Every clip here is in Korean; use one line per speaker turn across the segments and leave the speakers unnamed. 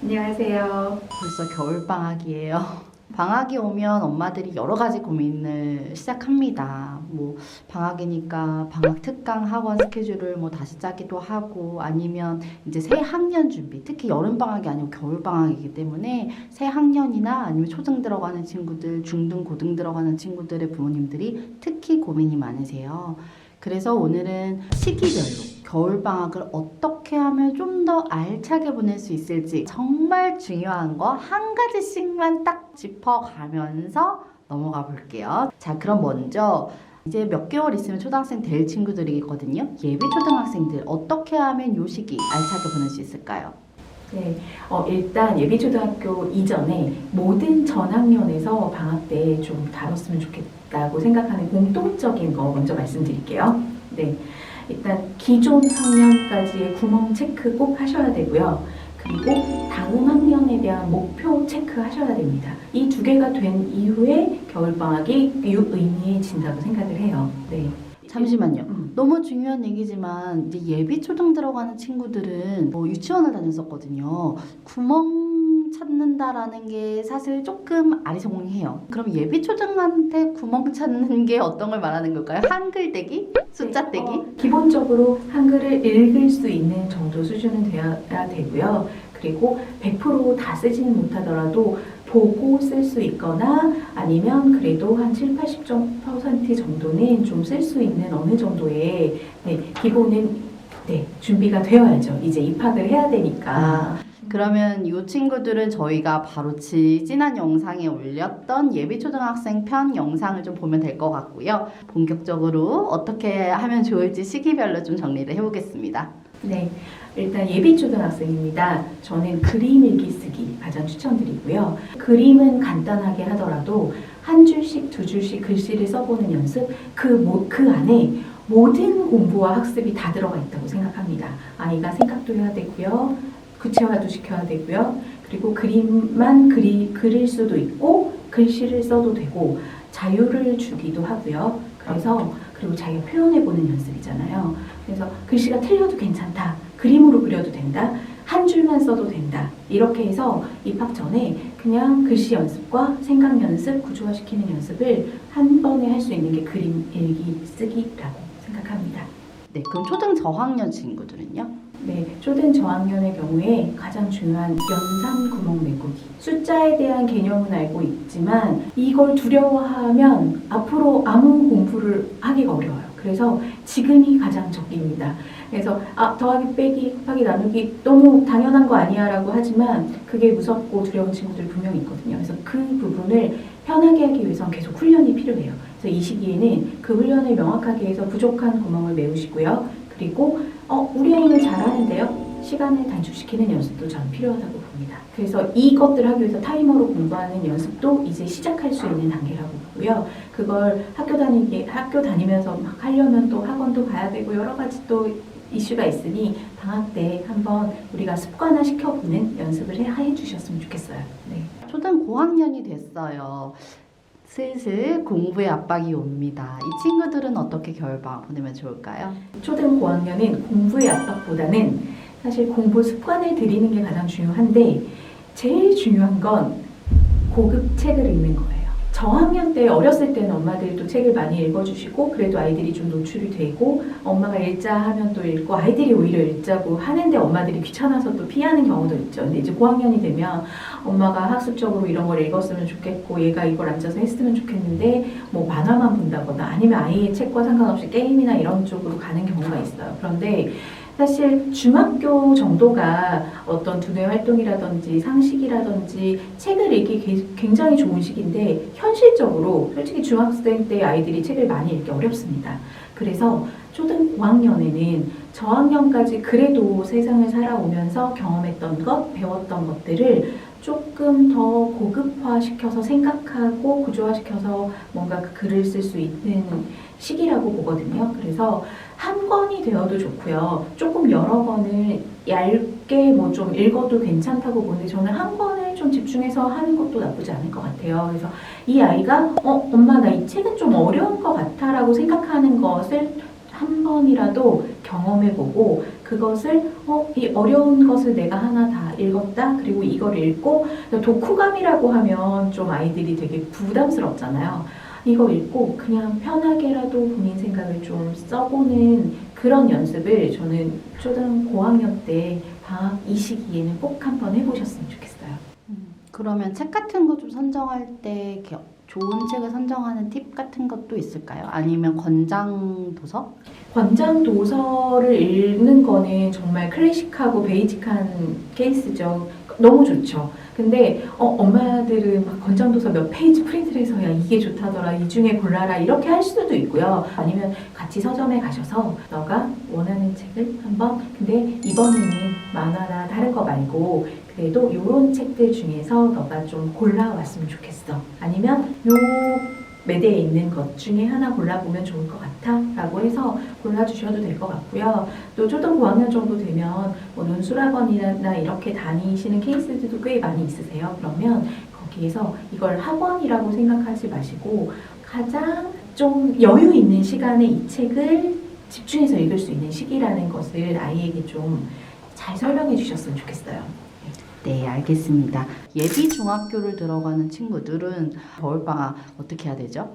안녕하세요.
벌써 겨울방학이에요. 방학이 오면 엄마들이 여러 가지 고민을 시작합니다. 뭐, 방학이니까 방학 특강 학원 스케줄을 뭐 다시 짜기도 하고, 아니면 이제 새 학년 준비, 특히 여름방학이 아니고 겨울방학이기 때문에 새 학년이나 아니면 초등 들어가는 친구들, 중등, 고등 들어가는 친구들의 부모님들이 특히 고민이 많으세요. 그래서 오늘은 시기별로 겨울방학을 어떻게 하면 좀 더 알차게 보낼 수 있을지 정말 중요한 거 한 가지씩만 딱 짚어가면서 넘어가 볼게요. 자, 그럼 먼저 이제 몇 개월 있으면 초등학생 될 친구들이거든요. 예비 초등학생들 어떻게 하면 요 시기 알차게 보낼 수 있을까요?
네, 일단 예비초등학교 이전에 모든 전학년에서 방학 때 좀 다뤘으면 좋겠다고 생각하는 공통적인 거 먼저 말씀드릴게요. 네, 일단 기존 학년까지의 구멍 체크 꼭 하셔야 되고요. 그리고 다음 학년에 대한 목표 체크하셔야 됩니다. 이 두 개가 된 이후에 겨울방학이 유의미해진다고 생각을 해요. 네.
잠시만요. 너무 중요한 얘기지만 이제 예비 초등 들어가는 친구들은 유치원을 다녔었거든요. 구멍 찾는다라는 게 사실 조금 아리송해요. 그럼 예비 초등한테 구멍 찾는 게 어떤 걸 말하는 걸까요? 한글 떼기? 숫자 떼기?
기본적으로 한글을 읽을 수 있는 정도 수준은 되어야 되고요. 그리고 100%다 쓰지는 못하더라도 보고 쓸 수 있거나 아니면 그래도 한 7, 80% 정도는 좀 쓸 수 있는 어느 정도의 기본은 준비가 되어야죠. 이제 입학을 해야 되니까.
그러면 이 친구들은 저희가 바로 지난 영상에 올렸던 예비초등학생 편 영상을 좀 보면 될 것 같고요. 본격적으로 어떻게 하면 좋을지 시기별로 좀 정리를 해보겠습니다.
네, 일단 예비초등학생입니다. 저는 그림 읽기 쓰기 가장 추천드리고요. 그림은 간단하게 하더라도 한 줄씩 두 줄씩 글씨를 써보는 연습, 그 안에 모든 공부와 학습이 다 들어가 있다고 생각합니다. 아이가 생각도 해야 되고요. 구체화도 시켜야 되고요. 그리고 그림만 그릴 수도 있고 글씨를 써도 되고 자유를 주기도 하고요. 그리고 자기가 표현해보는 연습이잖아요. 그래서 글씨가 틀려도 괜찮다. 그림으로 그려도 된다. 한 줄만 써도 된다. 이렇게 해서 입학 전에 그냥 글씨 연습과 생각 연습, 구조화시키는 연습을 한 번에 할 수 있는 게 그림 읽기 쓰기라고 생각합니다.
네, 그럼 초등 저학년 친구들은요?
네, 초등 저학년의 경우에 가장 중요한 연산 구멍 메꾸기. 숫자에 대한 개념은 알고 있지만 이걸 두려워하면 앞으로 아무 공부를 하기가 어려워요. 그래서 지금이 가장 적기입니다. 그래서 더하기 빼기 곱하기 나누기 너무 당연한 거 아니야 라고 하지만 그게 무섭고 두려운 친구들 분명히 있거든요. 그래서 그 부분을 편하게 하기 위해서는 계속 훈련이 필요해요. 그래서 이 시기에는 그 훈련을 명확하게 해서 부족한 구멍을 메우시고요. 그리고 우리 아이는 잘하는데요. 시간을 단축시키는 연습도 저는 필요하다고 봅니다. 그래서 이것들 하기 위해서 타이머로 공부하는 연습도 이제 시작할 수 있는 단계라고 보고요. 그걸 학교 다니면서 막 하려면 또 학원도 가야 되고 여러 가지 또 이슈가 있으니 방학 때 한번 우리가 습관화 시켜보는 연습을 해주셨으면 좋겠어요. 네.
초등 고학년이 됐어요. 슬슬 공부의 압박이 옵니다. 이 친구들은 어떻게 겨울방학 보내면 좋을까요?
초등 고학년은 공부의 압박보다는 사실 공부 습관을 들이는 게 가장 중요한데 제일 중요한 건 고급 책을 읽는 거예요. 저학년 때 어렸을 때는 엄마들도 책을 많이 읽어주시고 그래도 아이들이 좀 노출이 되고 엄마가 읽자 하면 또 읽고 아이들이 오히려 읽자고 하는데 엄마들이 귀찮아서 또 피하는 경우도 있죠. 근데 이제 고학년이 되면 엄마가 학습적으로 이런 걸 읽었으면 좋겠고 얘가 이걸 앉아서 했으면 좋겠는데 뭐 만화만 본다거나 아니면 아이의 책과 상관없이 게임이나 이런 쪽으로 가는 경우가 있어요. 그런데 사실 중학교 정도가 어떤 두뇌 활동이라든지 상식이라든지 책을 읽기 굉장히 좋은 시기인데 현실적으로 솔직히 중학생 때 아이들이 책을 많이 읽기 어렵습니다. 그래서 초등 고학년에는 저학년까지 그래도 세상을 살아오면서 경험했던 것, 배웠던 것들을 조금 더 고급화시켜서 생각하고 구조화시켜서 뭔가 그 글을 쓸 수 있는 시기라고 보거든요. 그래서 한 권이 되어도 좋고요. 조금 여러 권을 얇게 뭐 좀 읽어도 괜찮다고 보는데 저는 한 권을 좀 집중해서 하는 것도 나쁘지 않을 것 같아요. 그래서 이 아이가 엄마 나 이 책은 좀 어려운 것 같아 라고 생각하는 것을 한 번이라도 경험해보고 그것을 이 어려운 것을 내가 하나 다 읽었다. 그리고 이걸 읽고 독후감이라고 하면 좀 아이들이 되게 부담스럽잖아요. 이거 읽고 그냥 편하게라도 본인 생각을 좀 써보는 그런 연습을 저는 초등 고학년 때 방학 이 시기에는 꼭 한번 해보셨으면 좋겠어요.
그러면 책 같은 거 좀 선정할 때 이렇게 좋은 책을 선정하는 팁 같은 것도 있을까요? 아니면 권장 도서?
권장 도서를 읽는 거는 정말 클래식하고 베이직한 케이스죠. 너무 좋죠. 근데 엄마들은 막 권장 도서 몇 페이지 프린트를 해서 야 이게 좋다더라 이 중에 골라라 이렇게 할 수도 있고요. 아니면 같이 서점에 가셔서 너가 원하는 책을 한번 근데 이번에는 만화나 다른 거 말고 그래도 이런 책들 중에서 너가 좀 골라왔으면 좋겠어. 아니면 요 매대에 있는 것 중에 하나 골라보면 좋을 것 같아 라고 해서 골라주셔도 될 것 같고요. 또 초등 고학년 정도 되면 뭐 논술학원이나 이렇게 다니시는 케이스들도 꽤 많이 있으세요. 그러면 거기에서 이걸 학원이라고 생각하지 마시고 가장 좀 여유 있는 시간에 이 책을 집중해서 읽을 수 있는 시기라는 것을 아이에게 좀 잘 설명해 주셨으면 좋겠어요.
네, 알겠습니다. 예비 중학교를 들어가는 친구들은 겨울방학 어떻게 해야 되죠?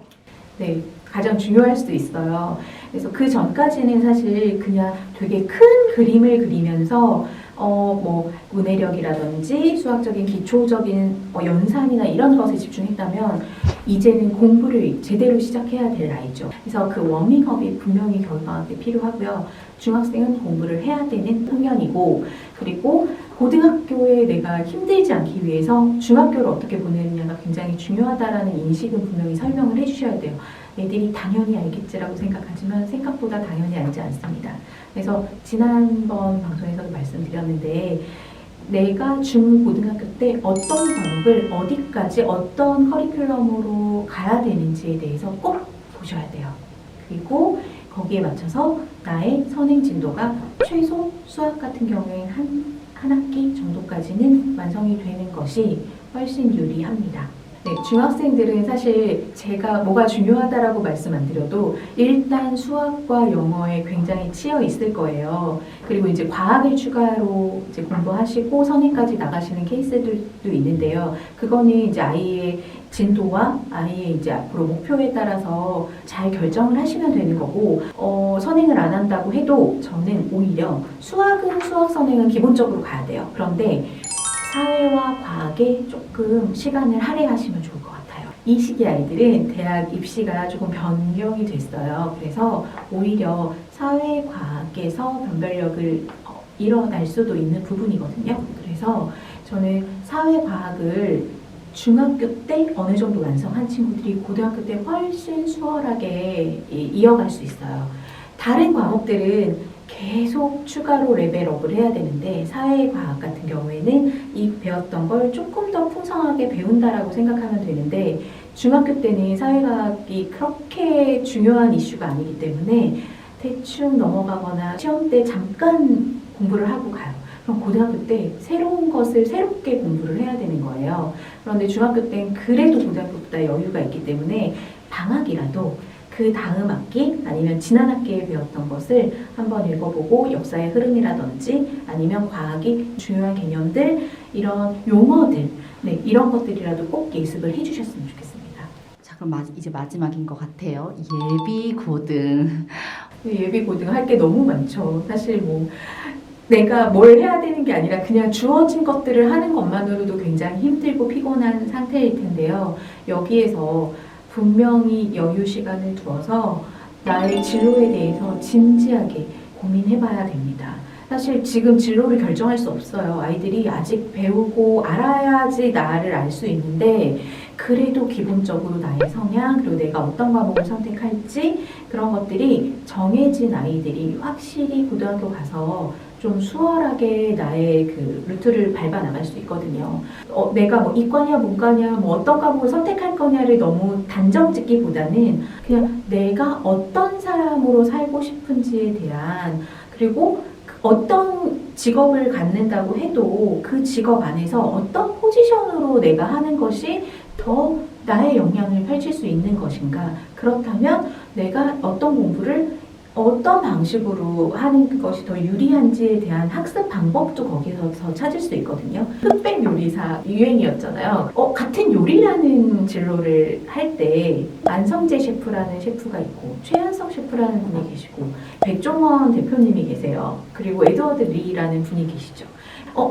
네, 가장 중요할 수도 있어요. 그래서 그 전까지는 사실 그냥 되게 큰 그림을 그리면서 뭐 문해력이라든지 수학적인 기초적인 연산이나 이런 것에 집중했다면 이제는 공부를 제대로 시작해야 될 나이죠. 그래서 그 워밍업이 분명히 겨울방학 때 필요하고요. 중학생은 공부를 해야 되는 학년이고 그리고 고등학교에 내가 힘들지 않기 위해서 중학교를 어떻게 보내느냐가 굉장히 중요하다라는 인식은 분명히 설명을 해주셔야 돼요. 애들이 당연히 알겠지라고 생각하지만 생각보다 당연히 알지 않습니다. 그래서 지난번 방송에서도 말씀드렸는데 내가 중고등학교 때 어떤 과목을 어디까지 어떤 커리큘럼으로 가야 되는지에 대해서 꼭 보셔야 돼요. 그리고 거기에 맞춰서 나의 선행 진도가 최소 수학 같은 경우에 한 학기 정도까지는 완성이 되는 것이 훨씬 유리합니다. 네, 중학생들은 사실 제가 뭐가 중요하다라고 말씀 안 드려도 일단 수학과 영어에 굉장히 치여 있을 거예요. 그리고 이제 과학을 추가로 이제 공부하시고 선행까지 나가시는 케이스들도 있는데요. 그거는 이제 아이의 진도와 아이의 이제 앞으로 목표에 따라서 잘 결정을 하시면 되는 거고, 선행을 안 한다고 해도 저는 오히려 수학은 수학 선행은 기본적으로 가야 돼요. 그런데 사회와 과학에 조금 시간을 할애하시면 좋을 것 같아요. 이 시기 아이들은 대학 입시가 조금 변경이 됐어요. 그래서 오히려 사회과학에서 변별력을 일어날 수도 있는 부분이거든요. 그래서 저는 사회과학을 중학교 때 어느 정도 완성한 친구들이 고등학교 때 훨씬 수월하게 이어갈 수 있어요. 다른 과목들은 계속 추가로 레벨업을 해야 되는데 사회과학 같은 경우에는 이 배웠던 걸 조금 더 풍성하게 배운다라고 생각하면 되는데 중학교 때는 사회과학이 그렇게 중요한 이슈가 아니기 때문에 대충 넘어가거나 시험 때 잠깐 공부를 하고 가요. 그럼 고등학교 때 새로운 것을 새롭게 공부를 해야 되는 거예요. 그런데 중학교 때는 그래도 고등학교보다 여유가 있기 때문에 방학이라도 그 다음 학기 아니면 지난 학기에 배웠던 것을 한번 읽어보고 역사의 흐름이라든지 아니면 과학이 중요한 개념들 이런 용어들 이런 것들이라도 꼭 예습을 해주셨으면 좋겠습니다.
자, 그럼 이제 마지막인 것 같아요. 예비 고등.
예비 고등 할 게 너무 많죠. 사실 뭐 내가 뭘 해야 되는 게 아니라 그냥 주어진 것들을 하는 것만으로도 굉장히 힘들고 피곤한 상태일 텐데요. 여기에서 분명히 여유 시간을 두어서 나의 진로에 대해서 진지하게 고민해봐야 됩니다. 사실 지금 진로를 결정할 수 없어요. 아이들이 아직 배우고 알아야지 나를 알 수 있는데 그래도 기본적으로 나의 성향 그리고 내가 어떤 과목을 선택할지 그런 것들이 정해진 아이들이 확실히 고등학교 가서 좀 수월하게 나의 그 루트를 밟아 나갈 수 있거든요. 내가 뭐 이과냐 문과냐 뭐 어떤 과목을 선택할 거냐를 너무 단정 짓기보다는 그냥 내가 어떤 사람으로 살고 싶은지에 대한 그리고 어떤 직업을 갖는다고 해도 그 직업 안에서 어떤 포지션으로 내가 하는 것이 더 나의 역량을 펼칠 수 있는 것인가 그렇다면 내가 어떤 공부를 어떤 방식으로 하는 것이 더 유리한지에 대한 학습 방법도 거기서 찾을 수 있거든요. 흑백 요리사 유행이었잖아요. 같은 요리라는 진로를 할 때 안성재 셰프라는 셰프가 있고 최현석 셰프라는 분이 계시고 백종원 대표님이 계세요. 그리고 에드워드 리라는 분이 계시죠.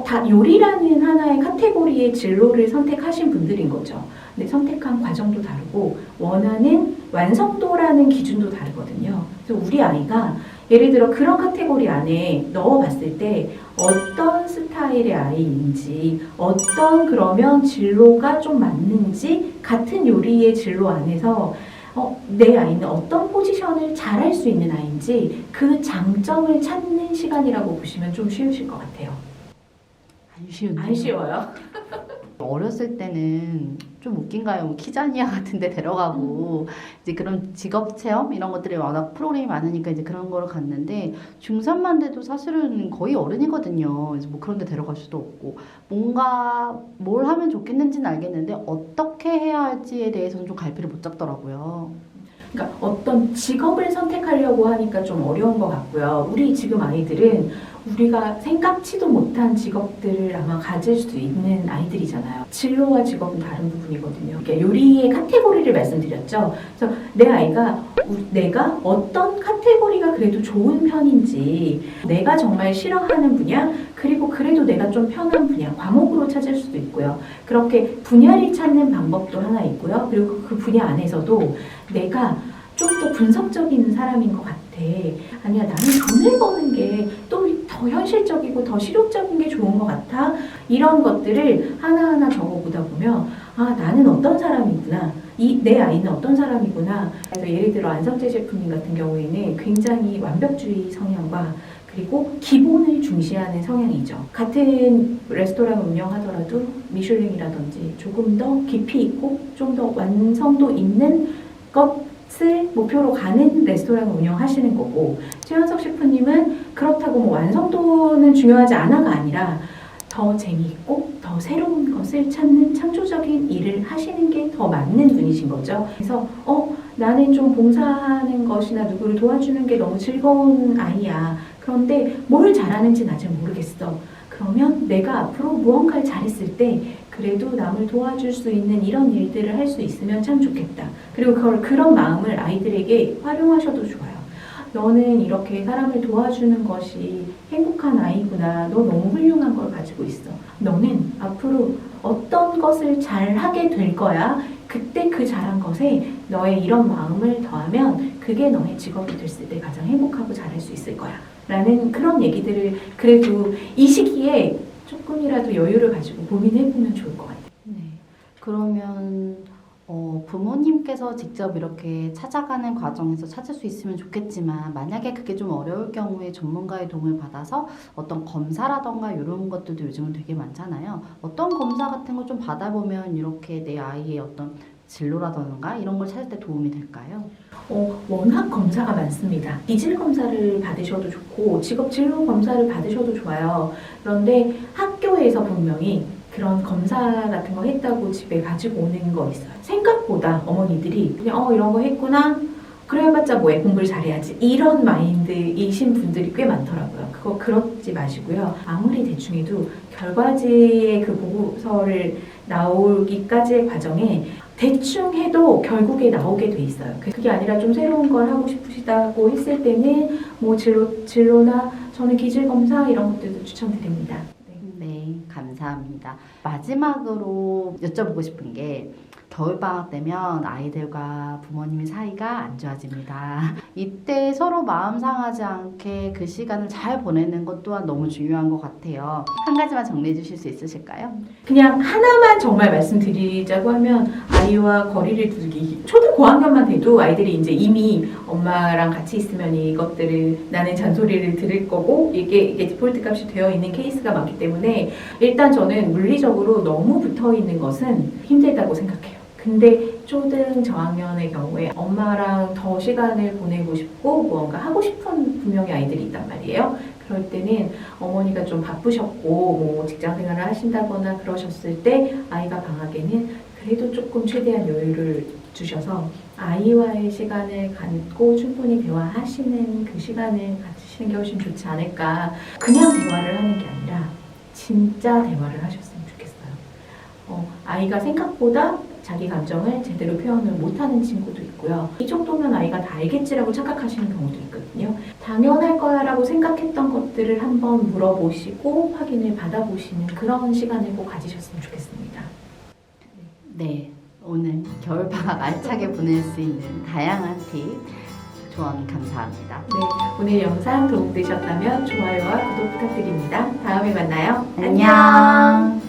다 요리라는 하나의 카테고리의 진로를 선택하신 분들인 거죠. 근데 선택한 과정도 다르고 원하는 완성도라는 기준도 다르거든요. 그래서 우리 아이가 예를 들어 그런 카테고리 안에 넣어봤을 때 어떤 스타일의 아이인지 어떤 그러면 진로가 좀 맞는지 같은 요리의 진로 안에서 내 아이는 어떤 포지션을 잘할 수 있는 아이인지 그 장점을 찾는 시간이라고 보시면 좀 쉬우실 것 같아요. 안 쉬워요?
어렸을 때는 좀 웃긴가요? 뭐 키자니아 같은 데 데려가고 이제 그런 직업 체험 이런 것들이 워낙 프로그램이 많으니까 이제 그런 거를 갔는데 중3만 돼도 사실은 거의 어른이거든요. 그래서 뭐 그런 데 데려갈 수도 없고 뭔가 뭘 하면 좋겠는지는 알겠는데 어떻게 해야 할지에 대해서는 좀 갈피를 못 잡더라고요.
그러니까 어떤 직업을 선택하려고 하니까 좀 어려운 것 같고요. 우리 지금 아이들은 우리가 생각지도 못한 직업들을 아마 가질 수 있는 아이들이잖아요. 진로와 직업은 다른 부분이거든요. 그러니까 요리의 카테고리를 말씀드렸죠. 그래서 내 아이가 내가 어떤 카테고리가 그래도 좋은 편인지, 내가 정말 싫어하는 분야, 그리고 그래도 내가 좀 편한 분야, 과목으로 찾을 수도 있고요. 그렇게 분야를 찾는 방법도 하나 있고요. 그리고 그 분야 안에서도 내가 좀 더 분석적인 사람인 것 같아. 아니야, 나는 돈을 버는 게 또 더 현실적이고 더 실용적인 게 좋은 것 같아. 이런 것들을 하나하나 적어보다 보면 나는 어떤 사람이구나. 내 아이는 어떤 사람이구나. 그래서 예를 들어 안성재 셰프님 같은 경우에는 굉장히 완벽주의 성향과 그리고 기본을 중시하는 성향이죠. 같은 레스토랑 운영하더라도 미슐랭이라든지 조금 더 깊이 있고 좀 더 완성도 있는 것을 목표로 가는 레스토랑을 운영하시는 거고, 최현석 셰프님은 그렇다고 뭐 완성도는 중요하지 않아가 아니라 더 재미있고 더 새로운 것을 찾는 창조적인 일을 하시는 게 더 맞는 분이신 거죠. 그래서 나는 좀 봉사하는 것이나 누구를 도와주는 게 너무 즐거운 아이야. 그런데 뭘 잘하는지는 아직 모르겠어. 그러면 내가 앞으로 무언가를 잘했을 때 그래도 남을 도와줄 수 있는 이런 일들을 할 수 있으면 참 좋겠다. 그리고 그런 마음을 아이들에게 활용하셔도 좋아요. 너는 이렇게 사람을 도와주는 것이 행복한 아이구나. 너 너무 훌륭한 걸 가지고 있어. 너는 앞으로 어떤 것을 잘하게 될 거야. 그때 그 잘한 것에 너의 이런 마음을 더하면 그게 너의 직업이 됐을 때 가장 행복하고 잘할 수 있을 거야. 라는 그런 얘기들을 그래도 이 시기에 조금이라도 여유를 가지고 고민해보면 좋을 것 같아요.
네. 그러면 부모님께서 직접 이렇게 찾아가는 과정에서 찾을 수 있으면 좋겠지만 만약에 그게 좀 어려울 경우에 전문가의 도움을 받아서 어떤 검사라던가 이런 것들도 요즘은 되게 많잖아요. 어떤 검사 같은 거 좀 받아보면 이렇게 내 아이의 어떤 진로라던가 이런 걸 찾을 때 도움이 될까요?
워낙 검사가 많습니다. 기질 검사를 받으셔도 좋고 직업 진로 검사를 받으셔도 좋아요. 그런데 학교에서 분명히 그런 검사 같은 거 했다고 집에 가지고 오는 거 있어요. 생각보다 어머니들이 그냥 이런 거 했구나. 그래 해봤자 뭐해, 공부를 잘해야지. 이런 마인드이신 분들이 꽤 많더라고요. 그거 그렇지 마시고요. 아무리 대충 해도 결과지의 그 보고서를 나오기까지의 과정에 대충 해도 결국에 나오게 돼 있어요. 그게 아니라 좀 새로운 걸 하고 싶으시다고 했을 때는 뭐 진로나 저는 기질검사 이런 것들도 추천드립니다.
네, 감사합니다. 마지막으로 여쭤보고 싶은 게 겨울방학 되면 아이들과 부모님의 사이가 안 좋아집니다. 이때 서로 마음 상하지 않게 그 시간을 잘 보내는 것 또한 너무 중요한 것 같아요. 한 가지만 정리해 주실 수 있으실까요?
그냥 하나만 정말 말씀드리자고 하면 아이와 거리를 두기. 초등 고학년만 돼도 아이들이 이제 이미 엄마랑 같이 있으면 이것들을 나는 잔소리를 들을 거고 이게 디폴트 값이 되어 있는 케이스가 많기 때문에 일단 저는 물리적으로 너무 붙어 있는 것은 힘들다고 생각해요. 근데 초등 저학년의 경우에 엄마랑 더 시간을 보내고 싶고 무언가 하고 싶은 분명히 아이들이 있단 말이에요. 그럴 때는 어머니가 좀 바쁘셨고 뭐 직장 생활을 하신다거나 그러셨을 때 아이가 방학에는 그래도 조금 최대한 여유를 주셔서 아이와의 시간을 갖고 충분히 대화하시는 그 시간을 가지시는 게 훨씬 좋지 않을까. 그냥 대화를 하는 게 아니라 진짜 대화를 하셨으면 좋겠어요. 아이가 생각보다 자기 감정을 제대로 표현을 못하는 친구도 있고요. 이 정도면 아이가 다 알겠지라고 착각하시는 경우도 있거든요. 당연할 거야 라고 생각했던 것들을 한번 물어보시고 확인을 받아보시는 그런 시간을 꼭 가지셨으면 좋겠습니다.
네, 오늘 겨울방학 알차게 보낼 수 있는 다양한 팁 조언 감사합니다.
네, 오늘 영상 도움되셨다면 좋아요와 구독 부탁드립니다. 다음에 만나요.
안녕.